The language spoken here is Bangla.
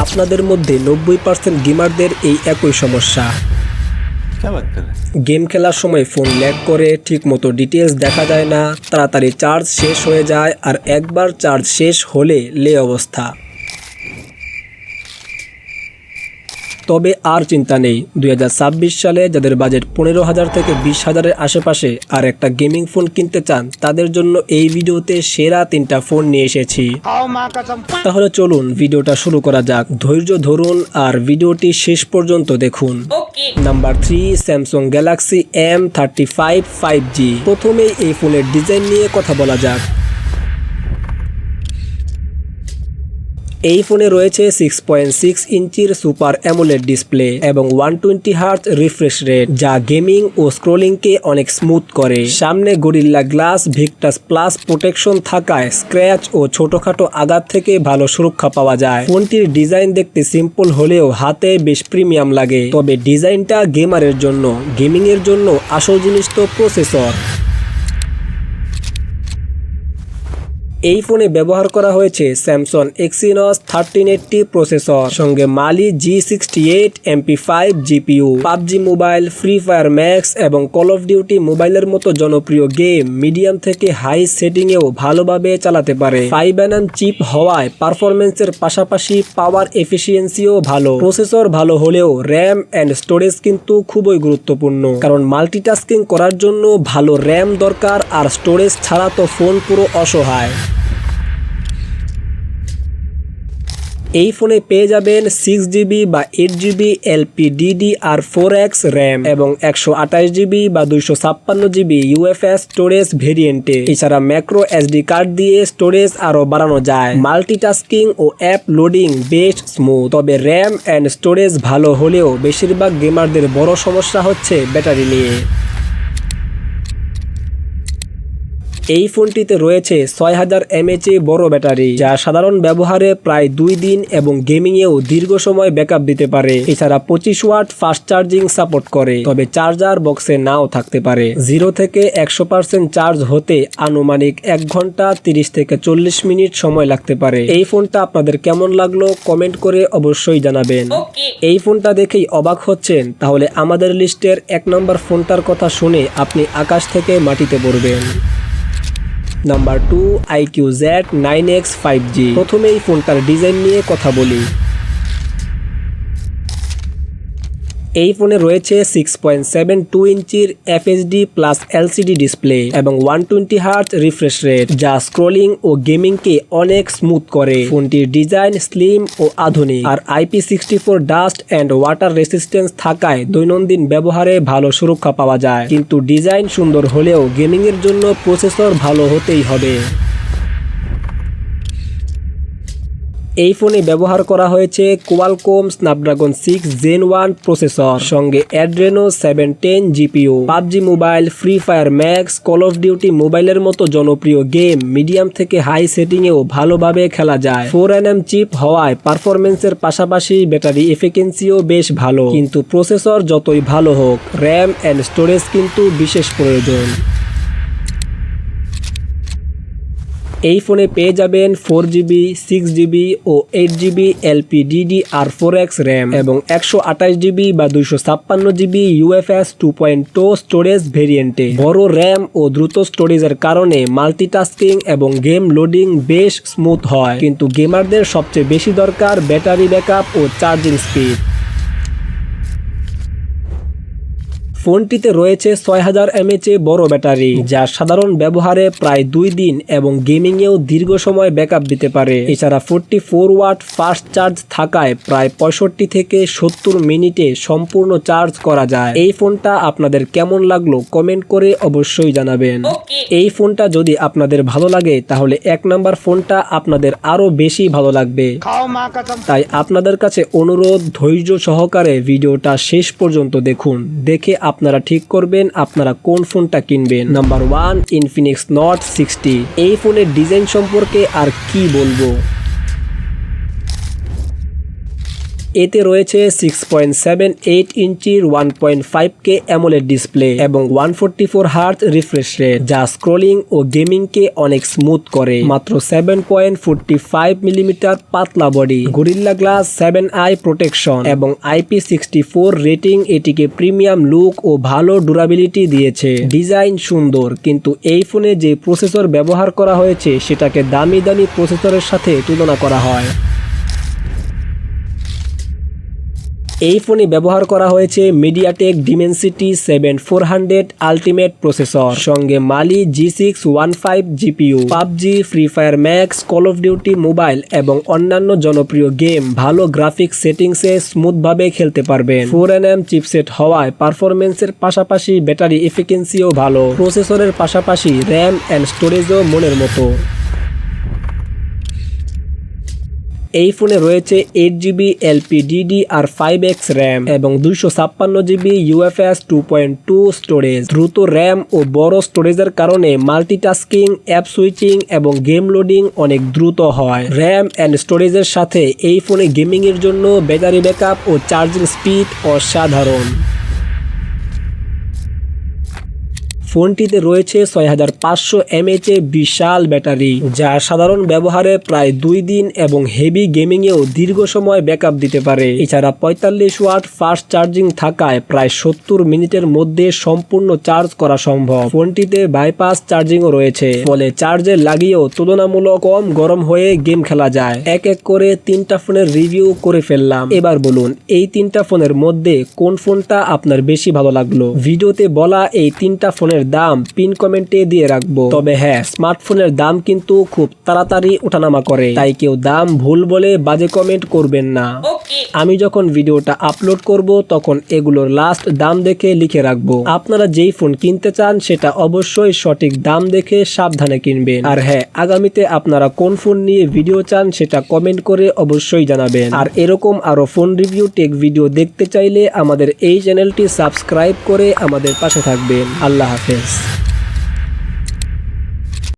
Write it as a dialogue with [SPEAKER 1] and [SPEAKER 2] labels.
[SPEAKER 1] আপনাদের মধ্যে 90% গেমারদের এই একই সমস্যা। গেম খেলার সময় ফোন ল্যাগ করে, ঠিকমতো ডিটেলস দেখা যায় না, তাড়াতাড়ি চার্জ শেষ হয়ে যায়, আর একবার চার্জ শেষ হলে লে অবস্থা। তবে আর চিন্তা নেই, 2026 সালে যাদের বাজেট 15,000 থেকে 20,000-এর আশেপাশে আর একটা গেমিং ফোন কিনতে চান, তাদের জন্য এই ভিডিওতে সেরা 3টা ফোন নিয়ে এসেছি। তাহলে চলুন ভিডিওটা শুরু করা যাক। ধৈর্য ধরুন আর ভিডিওটি শেষ পর্যন্ত দেখুন। Number 3, Samsung Galaxy M35 5G। প্রথমেই এই ফোনের ডিজাইন নিয়ে কথা বলা যাক। এই ফোনে রয়েছে 6.6 ইঞ্চির সুপার অ্যামোলেড ডিসপ্লে এবং 120 হার্জ রিফ্রেশ রেট, যা গেমিং ও স্ক্রোলিংকে অনেক স্মুথ করে। সামনে গরিল্লা গ্লাস ভিক্টাস প্লাস প্রোটেকশন থাকায় স্ক্র্যাচ ও ছোটখাটো আঘাত থেকে ভালো সুরক্ষা পাওয়া যায়। ফোনটির ডিজাইন দেখতে সিম্পল হলেও হাতে বেশ প্রিমিয়াম লাগে। তবে ডিজাইনটা গেমারের জন্য, গেমিং এর জন্য আসল জিনিস তো প্রসেসর। এই ফোনে ব্যবহার করা হয়েছে স্যামসাং এক্সিনস 1380 প্রসেসর, সঙ্গে মালি G68 MP5 GPU। PUBG mobile, free fire max এবং কল অফ ডিউটি মোবাইলের মতো জনপ্রিয় গেম মিডিয়াম থেকে হাই সেটিংয়েও ভালোভাবে চালাতে পারে। 5nm চিপ হওয়ায় পারফরমেন্সের পাশাপাশি পাওয়ার এফিসিয়েন্সিও ভালো। প্রসেসর ভালো হলেও র্যাম অ্যান্ড স্টোরেজ কিন্তু খুবই গুরুত্বপূর্ণ, কারণ মাল্টিটাস্কিং করার জন্য ভালো র্যাম দরকার, আর স্টোরেজ ছাড়া তো ফোন পুরো অসহায়। এই ফোনে পেয়ে যাবেন 6GB বা 8GB LPDDR4X র্যাম এবং 128GB বা 256GB UFS স্টোরেজ ভেরিয়েন্টে। এছাড়া ম্যাক্রো SD কার্ড দিয়ে স্টোরেজ আরো বাড়ানো যায়। মাল্টিটাস্কিং ও অ্যাপ লোডিং বেশ স্মুথ। তবে র্যাম অ্যান্ড স্টোরেজ ভালো হলেও বেশিরভাগ গেমারদের বড় সমস্যা হচ্ছে ব্যাটারি নিয়ে। এই ফোনটিতে রয়েছে 6000 mAh বড় ব্যাটারি, যা সাধারণ ব্যবহারে প্রায় 2 দিন এবং গেমিংয়েও দীর্ঘ সময় ব্যাকআপ দিতে পারে। এছাড়া 25 ওয়াট ফাস্ট চার্জিং সাপোর্ট করে, তবে চার্জার বক্সে নাও থাকতে পারে। 0 থেকে 100% চার্জ হতে আনুমানিক 1 ঘন্টা 30 থেকে 40 মিনিট সময় লাগতে পারে। এই ফোনটা আপনাদের কেমন লাগলো কমেন্ট করে অবশ্যই জানাবেন। এই ফোনটা দেখেই অবাক হচ্ছেন? তাহলে আমাদের লিস্টের 1 নম্বর ফোনটার কথা শুনে আপনি আকাশ থেকে মাটিতে পড়বেন। Number 2, iQOO Z9X 5G। প্রথমেই ফোনটার ডিজাইন নিয়ে কথা বলি। এই ফোনে রয়েছে 6.72 ইঞ্চির FHD প্লাস LCD ডিসপ্লে এবং 120 হার্জ রিফ্রেশ রেট, যা স্ক্রোলিং ও গেমিংকে অনেক স্মুথ করে। ফোনটির ডিজাইন স্লিম ও আধুনিক, আর IP64 dust and water resistance থাকায় দৈনন্দিন ব্যবহারে ভালো সুরক্ষা পাওয়া যায়। কিন্তু ডিজাইন সুন্দর হলেও গেমিং এর জন্য প্রসেসর ভালো হতেই হবে। এই ফোনে ব্যবহার করা হয়েছে কোয়ালকম স্ন্যাপড্রাগন 6 Gen 1 প্রসেসর, সঙ্গে Adreno 710 GPU। PUBG mobile, free fire max, call of duty মোবাইলের মতো জনপ্রিয় গেম মিডিয়াম থেকে হাই সেটিংয়েও ভালোভাবে খেলা যায়। 4nm চিপ হওয়ায় পারফরমেন্সের পাশাপাশি ব্যাটারি এফিসিয়েন্সিও বেশ ভালো। কিন্তু প্রসেসর যতই ভালো হোক, র্যাম অ্যান্ড স্টোরেজ কিন্তু বিশেষ প্রয়োজন। এই ফোনে পেয়ে যাবেন 4GB, 6GB ও 8GB LPDDR4X র্যাম এবং 128GB বা 256GB UFS 2.0 স্টোরেজ ভেরিয়েন্টে। বড় র্যাম ও দ্রুত স্টোরেজের কারণে মাল্টিটাস্কিং এবং গেম লোডিং বেশ স্মুথ হয়। কিন্তু গেমারদের সবচেয়ে বেশি দরকার ব্যাটারি ব্যাকআপ ও চার্জিং স্পিড। ফোনটিতে রয়েছে 6000 mAh বড় ব্যাটারি, যা সাধারণ ব্যবহারে প্রায় 2 দিন এবং গেমিংয়েও দীর্ঘ সময় ব্যাকআপ দিতে পারে। এছাড়া 44 ওয়াট ফাস্ট চার্জ থাকায় প্রায় 65 থেকে 70 মিনিটে সম্পূর্ণ চার্জ করা যায়। এই ফোনটা আপনাদের কেমন লাগলো কমেন্ট করে অবশ্যই জানাবেন। এই ফোনটা যদি আপনাদের ভালো লাগে তাহলে 1 নাম্বার ফোনটা আপনাদের আরো বেশি ভালো লাগবে। তাই আপনাদের কাছে অনুরোধ, ধৈর্য সহকারে ভিডিওটা শেষ পর্যন্ত দেখুন। দেখে আপনারা ঠিক করবেন আপনারা কোন ফোনটা কিনবেন। Number 1, Infinix not 60। এই ফোনের ডিজাইন সম্পর্কে আর কি বলবো। এতে রয়েছে 6.78 ইঞ্চির 1.5K অ্যামোলেড ডিসপ্লে এবং 144 হার্টজ রিফ্রেশ রেট, যা স্ক্রলিং ও গেমিংকে অনেক স্মুথ করে। মাত্র 7.45 মিলিমিটার পাতলা বডি, গরিল্লা গ্লাস 7i প্রোটেকশন এবং IP64 রেটিং এটিকে প্রিমিয়াম লুক ও ভালো ডুরাবিলিটি দিয়েছে। ডিজাইন সুন্দর, কিন্তু এই ফোনে যে প্রসেসর ব্যবহার করা হয়েছে সেটাকে দামি দামি প্রসেসরের সাথে তুলনা করা হয়। এই ফোনে ব্যবহার করা হয়েছে মিডিয়াটেক ডিমেনসিটি 7400 আলটিমেট প্রসেসর, সঙ্গে মালি G615 GPU. PUBG, free fire max, call of duty mobile এবং অন্যান্য জনপ্রিয় গেম ভালো গ্রাফিক সেটিংসে স্মুথভাবে খেলতে পারবেন। 4nm চিপসেট হওয়ায় পারফরমেন্সের পাশাপাশি ব্যাটারি এফিসিয়েন্সিও ভালো। প্রসেসরের পাশাপাশি র্যাম অ্যান্ড স্টোরেজও মনের মতো। এই ফোনে রয়েছে 8GB LPDDR5X র্যাম এবং 256GB UFS 2.2 স্টোরেজ। দ্রুত র্যাম ও বড় স্টোরেজের কারণে মাল্টিটাস্কিং, অ্যাপ সুইচিং এবং গেম লোডিং অনেক দ্রুত হয়। র্যাম অ্যান্ড স্টোরেজের সাথে এই ফোনে গেমিংয়ের জন্য ব্যাটারি ব্যাকআপ ও চার্জিং স্পিড অসাধারণ। ফোনটিতে রয়েছে 6500 mAh বিশাল ব্যাটারি, যা সাধারণ ব্যবহারে প্রায় 2 দিন এবং হেভি গেমিংয়েও দীর্ঘ সময় ব্যাকআপ দিতে পারে। এছাড়া 45 ওয়াট ফাস্ট চার্জিং থাকায় প্রায় 70 মিনিটের মধ্যে সম্পূর্ণ চার্জ করা সম্ভব। ফোনটিতে বাইপাস চার্জিংও রয়েছে, ফলে চার্জে লাগিয়েও তুলনামূলক কম গরম হয়ে গেম খেলা যায়। এক এক করে 3টা ফোনের রিভিউ করে ফেললাম। এবার বলুন, এই 3টা ফোনের মধ্যে কোন ফোনটা আপনার বেশি ভালো লাগলো? ভিডিওতে বলা এই 3টা ফোনের দাম পিন কমেন্টে দিয়ে রাখবো। তবে হ্যাঁ, স্মার্টফোনের দাম কিন্তু খুব তাড়াতাড়ি ওঠানামা করে, তাই কেউ দাম ভুল বলে বাজে কমেন্ট করবেন না। আমি যখন ভিডিওটা আপলোড করব তখন এগুলোর লাস্ট দাম দেখে লিখে রাখবো। আপনারা যেই ফোন কিনতে চান সেটা অবশ্যই সঠিক দাম দেখে সাবধানে কিনবেন। আর হ্যাঁ, আগামীতে আপনারা কোন ফোন নিয়ে ভিডিও চান সেটা কমেন্ট করে অবশ্যই জানাবেন। আর এরকম আরো ফোন রিভিউ, টেক ভিডিও দেখতে চাইলে আমাদের এই চ্যানেলটি সাবস্ক্রাইব করে আমাদের পাশে থাকবেন। আল্লাহ হাফেজ।